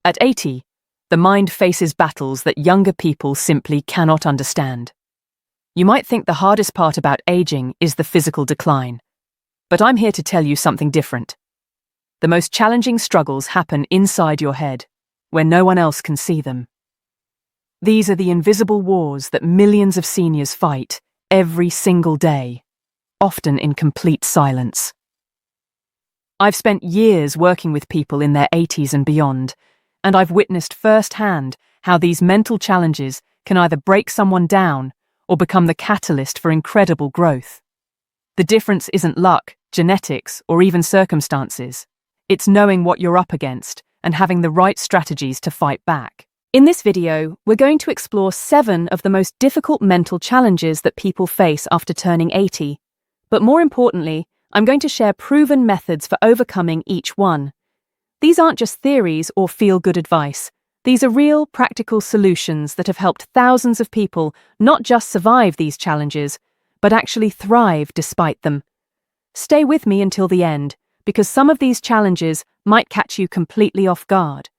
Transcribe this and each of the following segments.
At 80, the mind faces battles that younger people simply cannot understand. You might think the hardest part about aging is the physical decline, but I'm here to tell you something different. The most challenging struggles happen inside your head, where no one else can see them. These are the invisible wars that millions of seniors fight every single day, often in complete silence. I've spent years working with people in their 80s and beyond, and I've witnessed firsthand how these mental challenges can either break someone down or become the catalyst for incredible growth. The difference isn't luck, genetics, or even circumstances. It's knowing what you're up against and having the right strategies to fight back. In this video, we're going to explore 7 of the most difficult mental challenges that people face after turning 80. But more importantly, I'm going to share proven methods for overcoming each one. These aren't just theories or feel-good advice. These are real, practical solutions that have helped thousands of people not just survive these challenges, but actually thrive despite them. Stay with me until the end, because some of these challenges might catch you completely off guard.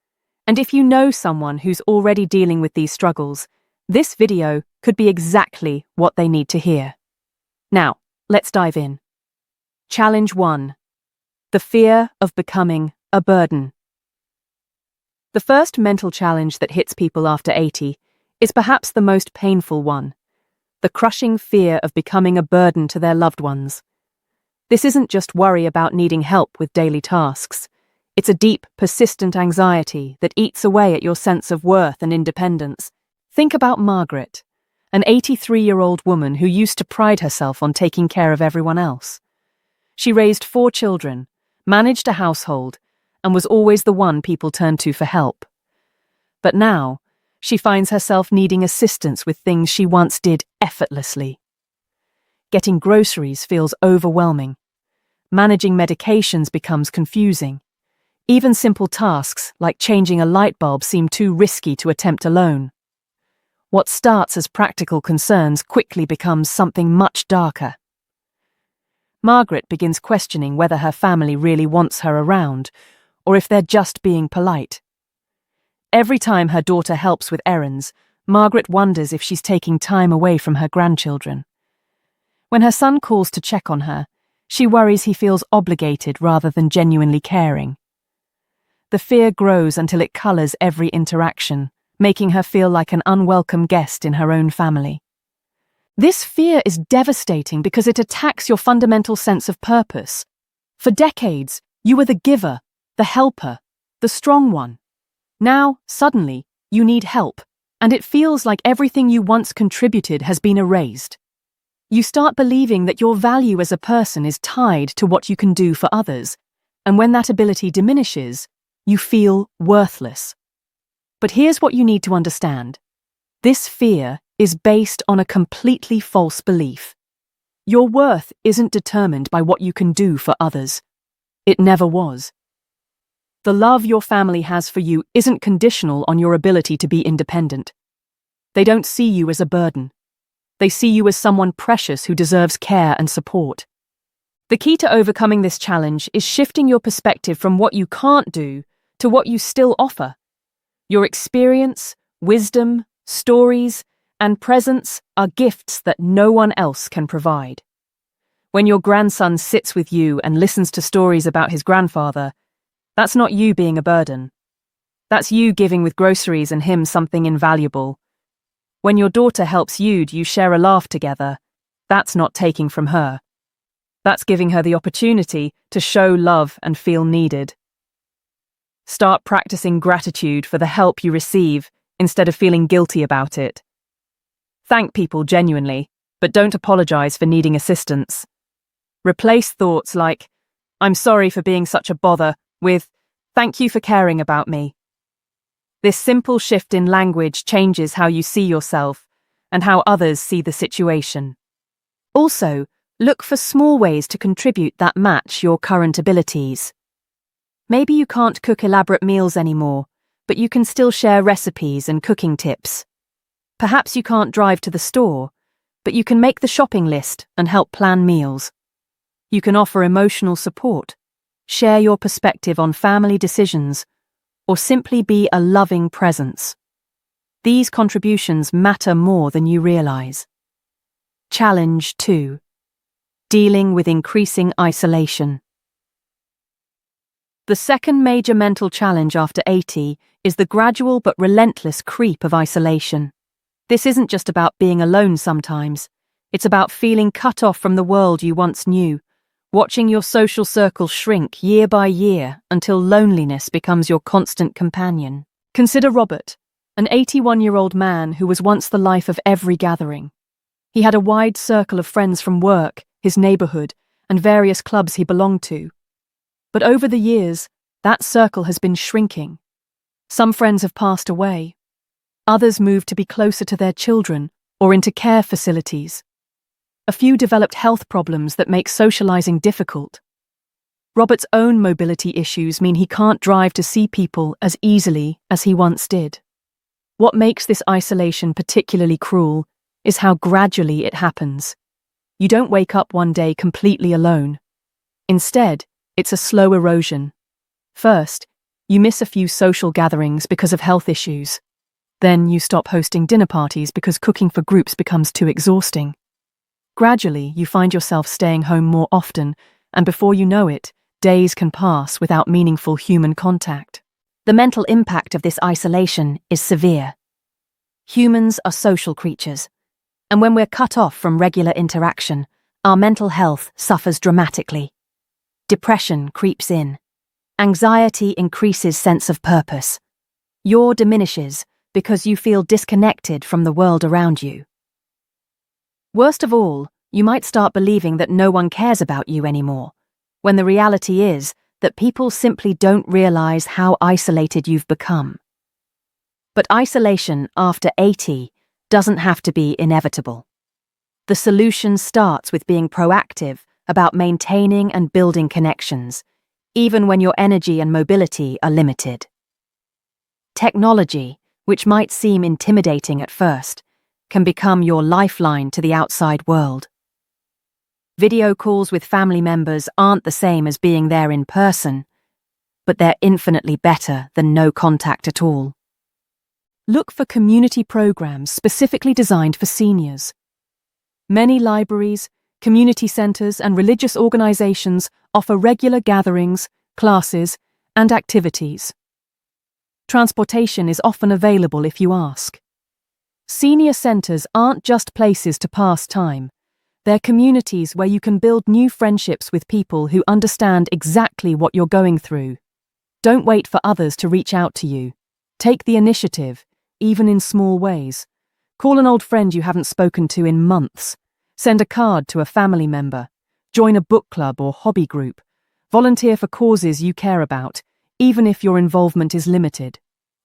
And if you know someone who's already dealing with these struggles, this video could be exactly what they need to hear. Now, let's dive in. Challenge 1. The fear of becoming a burden. The first mental challenge that hits people after 80 is perhaps the most painful one: the crushing fear of becoming a burden to their loved ones. This isn't just worry about needing help with daily tasks. It's a deep, persistent anxiety that eats away at your sense of worth and independence. Think about Margaret, an 83-year-old woman who used to pride herself on taking care of everyone else. She raised 4 children, managed a household, and was always the one people turned to for help. But now, she finds herself needing assistance with things she once did effortlessly. Getting groceries feels overwhelming. Managing medications becomes confusing. Even simple tasks like changing a light bulb seem too risky to attempt alone. What starts as practical concerns quickly becomes something much darker. Margaret begins questioning whether her family really wants her around, or if they're just being polite. Every time her daughter helps with errands, Margaret wonders if she's taking time away from her grandchildren. When her son calls to check on her, she worries he feels obligated rather than genuinely caring. The fear grows until it colours every interaction, making her feel like an unwelcome guest in her own family. This fear is devastating because it attacks your fundamental sense of purpose. For decades, you were the giver, the helper, the strong one. Now, suddenly, you need help, and it feels like everything you once contributed has been erased. You start believing that your value as a person is tied to what you can do for others, and when that ability diminishes, you feel worthless. But here's what you need to understand. This fear is based on a completely false belief. Your worth isn't determined by what you can do for others. It never was. The love your family has for you isn't conditional on your ability to be independent. They don't see you as a burden. They see you as someone precious who deserves care and support. The key to overcoming this challenge is shifting your perspective from what you can't do to what you still offer. Your experience, wisdom, stories, and presence are gifts that no one else can provide. When your grandson sits with you and listens to stories about his grandfather, that's not you being a burden. That's you giving with groceries and him something invaluable. When your daughter helps you share a laugh together. That's not taking from her. That's giving her the opportunity to show love and feel needed. Start practicing gratitude for the help you receive instead of feeling guilty about it. Thank people genuinely, but don't apologize for needing assistance. Replace thoughts like, "I'm sorry for being such a bother," with, "Thank you for caring about me." This simple shift in language changes how you see yourself and how others see the situation. Also, look for small ways to contribute that match your current abilities. Maybe you can't cook elaborate meals anymore, but you can still share recipes and cooking tips. Perhaps you can't drive to the store, but you can make the shopping list and help plan meals. You can offer emotional support, share your perspective on family decisions, or simply be a loving presence. These contributions matter more than you realize. Challenge 2. Dealing with increasing isolation. The second major mental challenge after 80 is the gradual but relentless creep of isolation. This isn't just about being alone sometimes. It's about feeling cut off from the world you once knew, watching your social circle shrink year by year until loneliness becomes your constant companion. Consider Robert, an 81-year-old man who was once the life of every gathering. He had a wide circle of friends from work, his neighborhood, and various clubs he belonged to. But over the years, that circle has been shrinking. Some friends have passed away. Others moved to be closer to their children or into care facilities. A few developed health problems that make socializing difficult. Robert's own mobility issues mean he can't drive to see people as easily as he once did. What makes this isolation particularly cruel is how gradually it happens. You don't wake up one day completely alone. Instead, it's a slow erosion. First, you miss a few social gatherings because of health issues. Then you stop hosting dinner parties because cooking for groups becomes too exhausting. Gradually, you find yourself staying home more often, and before you know it, days can pass without meaningful human contact. The mental impact of this isolation is severe. Humans are social creatures, and when we're cut off from regular interaction, our mental health suffers dramatically. Depression creeps in. Anxiety increases sense of purpose. Yours diminishes because you feel disconnected from the world around you. Worst of all, you might start believing that no one cares about you anymore, when the reality is that people simply don't realize how isolated you've become. But isolation after 80 doesn't have to be inevitable. The solution starts with being proactive about maintaining and building connections, even when your energy and mobility are limited. Technology, which might seem intimidating at first, can become your lifeline to the outside world. Video calls with family members aren't the same as being there in person, but they're infinitely better than no contact at all. Look for community programs specifically designed for seniors. Many libraries, community centers, and religious organizations offer regular gatherings, classes, and activities. Transportation is often available if you ask. Senior centers aren't just places to pass time. They're communities where you can build new friendships with people who understand exactly what you're going through. Don't wait for others to reach out to you. Take the initiative, even in small ways. Call an old friend you haven't spoken to in months. Send a card to a family member. Join a book club or hobby group. Volunteer for causes you care about, even if your involvement is limited.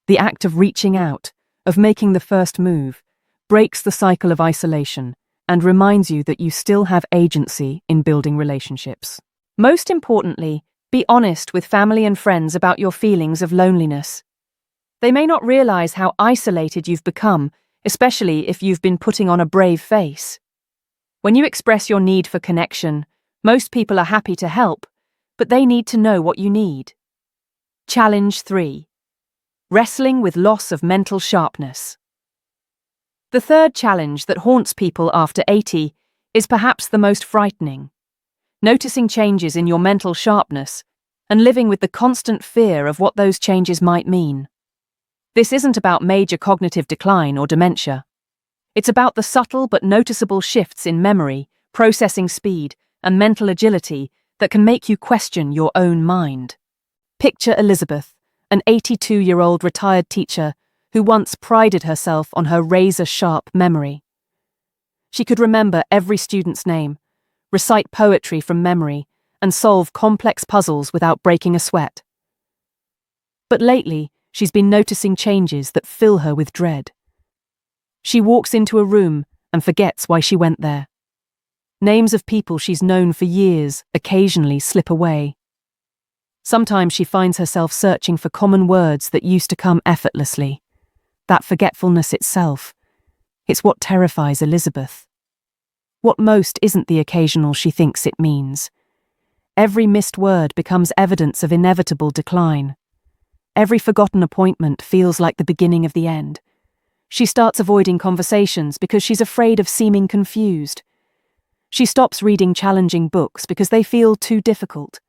The act of reaching out, of making the first move, breaks the cycle of isolation and reminds you that you still have agency in building relationships. Most importantly, be honest with family and friends about your feelings of loneliness. They may not realize how isolated you've become, especially if you've been putting on a brave face. When you express your need for connection, most people are happy to help, but they need to know what you need. Challenge 3. Wrestling with loss of mental sharpness. The third challenge that haunts people after 80 is perhaps the most frightening. Noticing changes in your mental sharpness and living with the constant fear of what those changes might mean. This isn't about major cognitive decline or dementia. It's about the subtle but noticeable shifts in memory, processing speed, and mental agility that can make you question your own mind. Picture Elizabeth, an 82-year-old retired teacher who once prided herself on her razor-sharp memory. She could remember every student's name, recite poetry from memory, and solve complex puzzles without breaking a sweat. But lately, she's been noticing changes that fill her with dread. She walks into a room and forgets why she went there. Names of people she's known for years occasionally slip away. Sometimes she finds herself searching for common words that used to come effortlessly. That forgetfulness itself, it's what terrifies Elizabeth. What most isn't the occasional she thinks it means. Every missed word becomes evidence of inevitable decline. Every forgotten appointment feels like the beginning of the end. She starts avoiding conversations because she's afraid of seeming confused. She stops reading challenging books because they feel too difficult.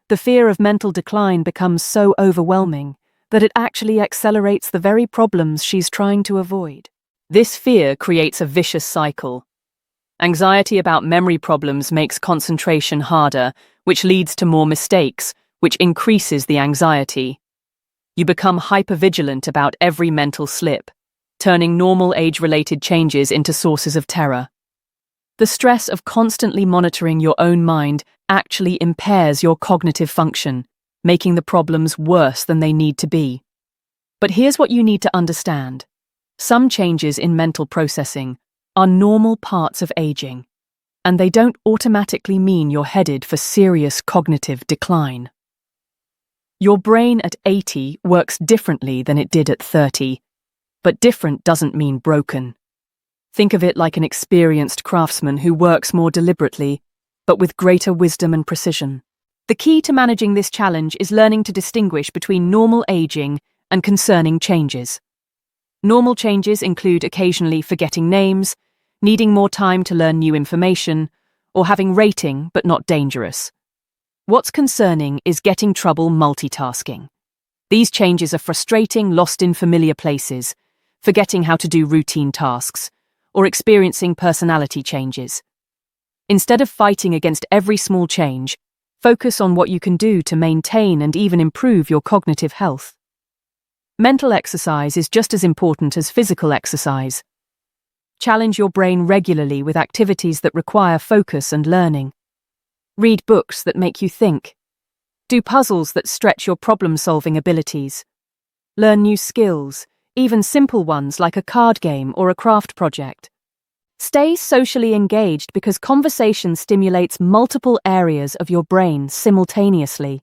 The fear of mental decline becomes so overwhelming that it actually accelerates the very problems she's trying to avoid. This fear creates a vicious cycle. Anxiety about memory problems makes concentration harder, which leads to more mistakes, which increases the anxiety. You become hypervigilant about every mental slip, turning normal age-related changes into sources of terror. The stress of constantly monitoring your own mind actually impairs your cognitive function, making the problems worse than they need to be. But here's what you need to understand. Some changes in mental processing are normal parts of aging, and they don't automatically mean you're headed for serious cognitive decline. Your brain at 80 works differently than it did at 30, but different doesn't mean broken. Think of it like an experienced craftsman who works more deliberately, but with greater wisdom and precision. The key to managing this challenge is learning to distinguish between normal aging and concerning changes. Normal changes include occasionally forgetting names, needing more time to learn new information, or having rating but not dangerous. What's concerning is getting trouble multitasking. These changes are frustrating, lost in familiar places, forgetting how to do routine tasks, or experiencing personality changes. Instead of fighting against every small change, focus on what you can do to maintain and even improve your cognitive health. Mental exercise is just as important as physical exercise. Challenge your brain regularly with activities that require focus and learning. Read books that make you think. Do puzzles that stretch your problem-solving abilities. Learn new skills, even simple ones like a card game or a craft project. Stay socially engaged because conversation stimulates multiple areas of your brain simultaneously.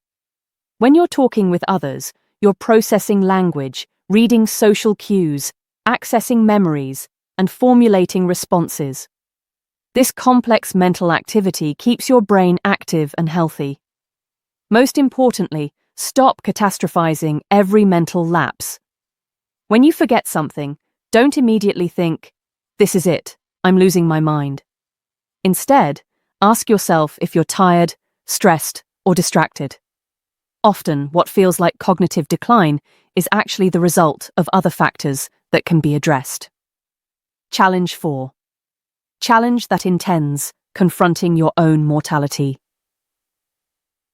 When you're talking with others, you're processing language, reading social cues, accessing memories, and formulating responses. This complex mental activity keeps your brain active and healthy. Most importantly, stop catastrophizing every mental lapse. When you forget something, don't immediately think, "This is it, I'm losing my mind." Instead, ask yourself if you're tired, stressed, or distracted. Often, what feels like cognitive decline is actually the result of other factors that can be addressed. Challenge 4. Challenge that intends confronting your own mortality.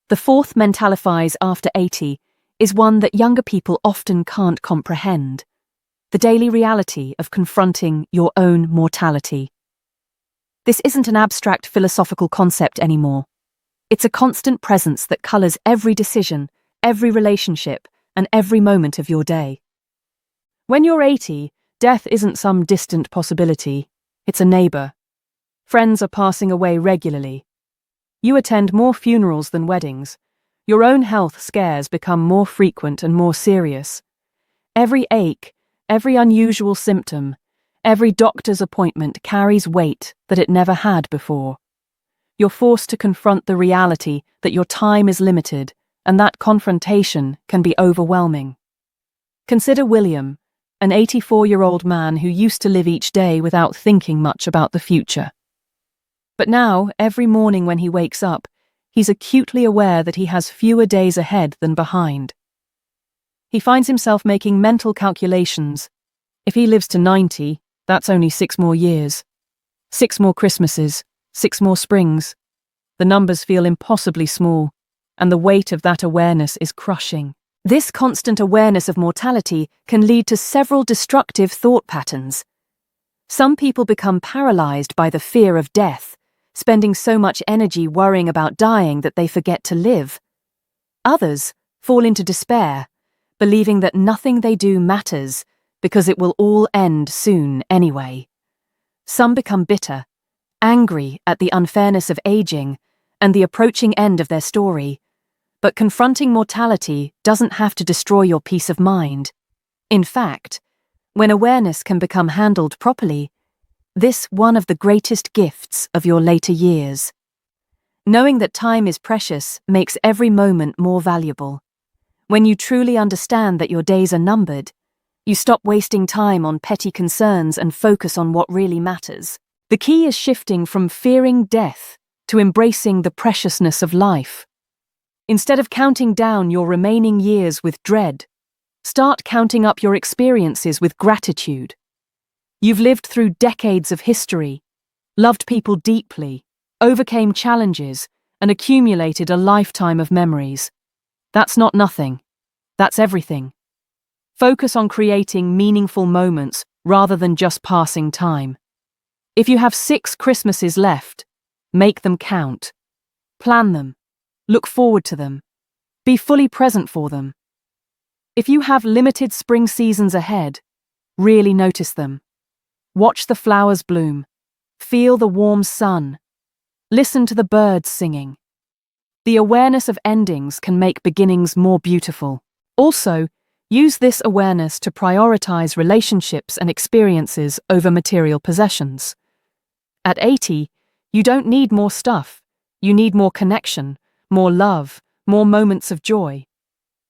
The fourth mentalifies after 80 is one that younger people often can't comprehend: the daily reality of confronting your own mortality. This isn't an abstract philosophical concept anymore. It's a constant presence that colors every decision, every relationship, and every moment of your day. When you're 80, death isn't some distant possibility, it's a neighbor. Friends are passing away regularly. You attend more funerals than weddings. Your own health scares become more frequent and more serious. Every ache, every unusual symptom, every doctor's appointment carries weight that it never had before. You're forced to confront the reality that your time is limited, and that confrontation can be overwhelming. Consider William, an 84-year-old man who used to live each day without thinking much about the future. But now, every morning when he wakes up, he's acutely aware that he has fewer days ahead than behind. He finds himself making mental calculations. If he lives to 90, that's only 6 more years. 6 more Christmases, 6 more springs. The numbers feel impossibly small, and the weight of that awareness is crushing. This constant awareness of mortality can lead to several destructive thought patterns. Some people become paralyzed by the fear of death, spending so much energy worrying about dying that they forget to live. Others fall into despair, believing that nothing they do matters because it will all end soon anyway. Some become bitter, angry at the unfairness of aging and the approaching end of their story. But confronting mortality doesn't have to destroy your peace of mind. In fact, when awareness can become handled properly, this one of the greatest gifts of your later years. Knowing that time is precious makes every moment more valuable. When you truly understand that your days are numbered, you stop wasting time on petty concerns and focus on what really matters. The key is shifting from fearing death to embracing the preciousness of life. Instead of counting down your remaining years with dread, start counting up your experiences with gratitude. You've lived through decades of history, loved people deeply, overcame challenges, and accumulated a lifetime of memories. That's not nothing. That's everything. Focus on creating meaningful moments rather than just passing time. If you have 6 Christmases left, make them count. Plan them. Look forward to them. Be fully present for them. If you have limited spring seasons ahead, really notice them. Watch the flowers bloom. Feel the warm sun. Listen to the birds singing. The awareness of endings can make beginnings more beautiful. Also, use this awareness to prioritize relationships and experiences over material possessions. At 80, you don't need more stuff. You need more connection, more love, more moments of joy.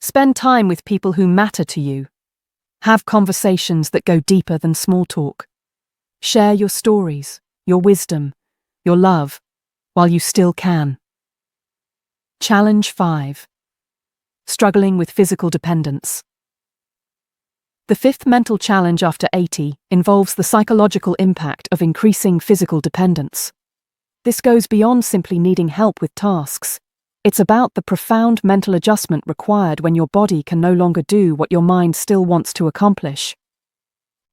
Spend time with people who matter to you. Have conversations that go deeper than small talk. Share your stories, your wisdom, your love, while you still can. Challenge 5. Struggling with physical dependence. The 5th mental challenge after 80 involves the psychological impact of increasing physical dependence. This goes beyond simply needing help with tasks. It's about the profound mental adjustment required when your body can no longer do what your mind still wants to accomplish.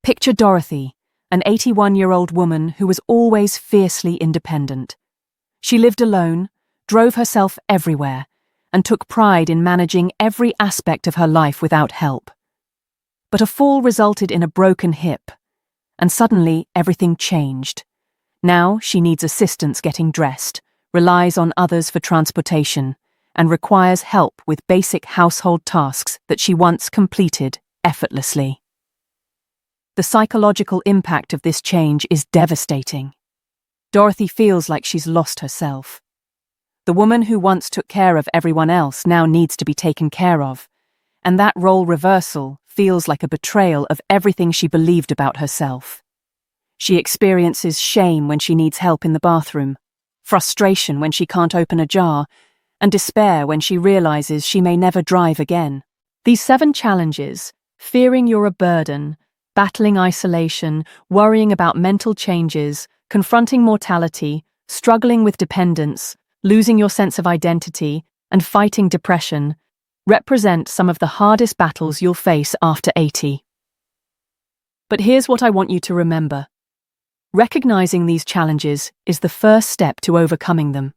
Picture Dorothy, an 81-year-old woman who was always fiercely independent. She lived alone, drove herself everywhere, and took pride in managing every aspect of her life without help. But a fall resulted in a broken hip, and suddenly everything changed. Now she needs assistance getting dressed, relies on others for transportation, and requires help with basic household tasks that she once completed effortlessly. The psychological impact of this change is devastating. Dorothy feels like she's lost herself. The woman who once took care of everyone else now needs to be taken care of, and that role reversal feels like a betrayal of everything she believed about herself. She experiences shame when she needs help in the bathroom, frustration when she can't open a jar, and despair when she realizes she may never drive again. These 7 challenges, fearing you're a burden, battling isolation, worrying about mental changes, confronting mortality, struggling with dependence, losing your sense of identity, and fighting depression, represent some of the hardest battles you'll face after 80. But here's what I want you to remember. Recognizing these challenges is the first step to overcoming them.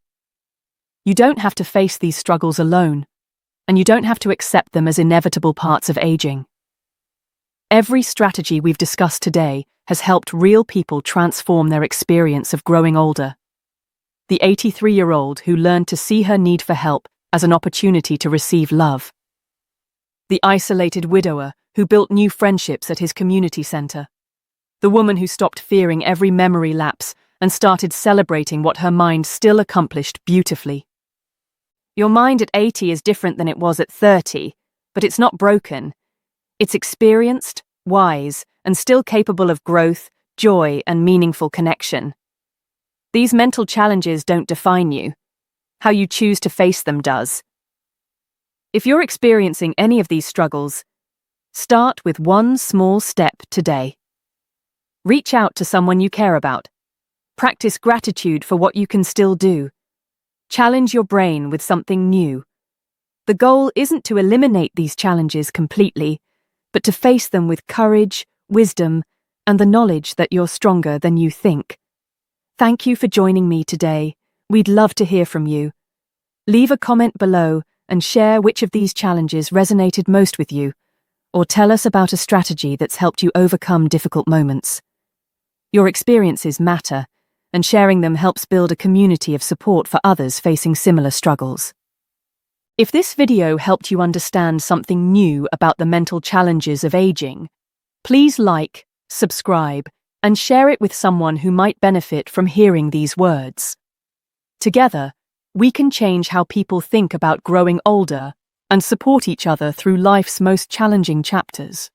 You don't have to face these struggles alone, and you don't have to accept them as inevitable parts of aging. Every strategy we've discussed today has helped real people transform their experience of growing older. The 83-year-old who learned to see her need for help as an opportunity to receive love. The isolated widower who built new friendships at his community center. The woman who stopped fearing every memory lapse and started celebrating what her mind still accomplished beautifully. Your mind at 80 is different than it was at 30, but it's not broken. It's experienced, wise, and still capable of growth, joy, and meaningful connection. These mental challenges don't define you. How you choose to face them does. If you're experiencing any of these struggles, start with one small step today. Reach out to someone you care about. Practice gratitude for what you can still do. Challenge your brain with something new. The goal isn't to eliminate these challenges completely, but to face them with courage, wisdom, and the knowledge that you're stronger than you think. Thank you for joining me today. We'd love to hear from you. Leave a comment below and share which of these challenges resonated most with you, or tell us about a strategy that's helped you overcome difficult moments. Your experiences matter, and sharing them helps build a community of support for others facing similar struggles. If this video helped you understand something new about the mental challenges of aging, please like, subscribe, and share it with someone who might benefit from hearing these words. Together, we can change how people think about growing older and support each other through life's most challenging chapters.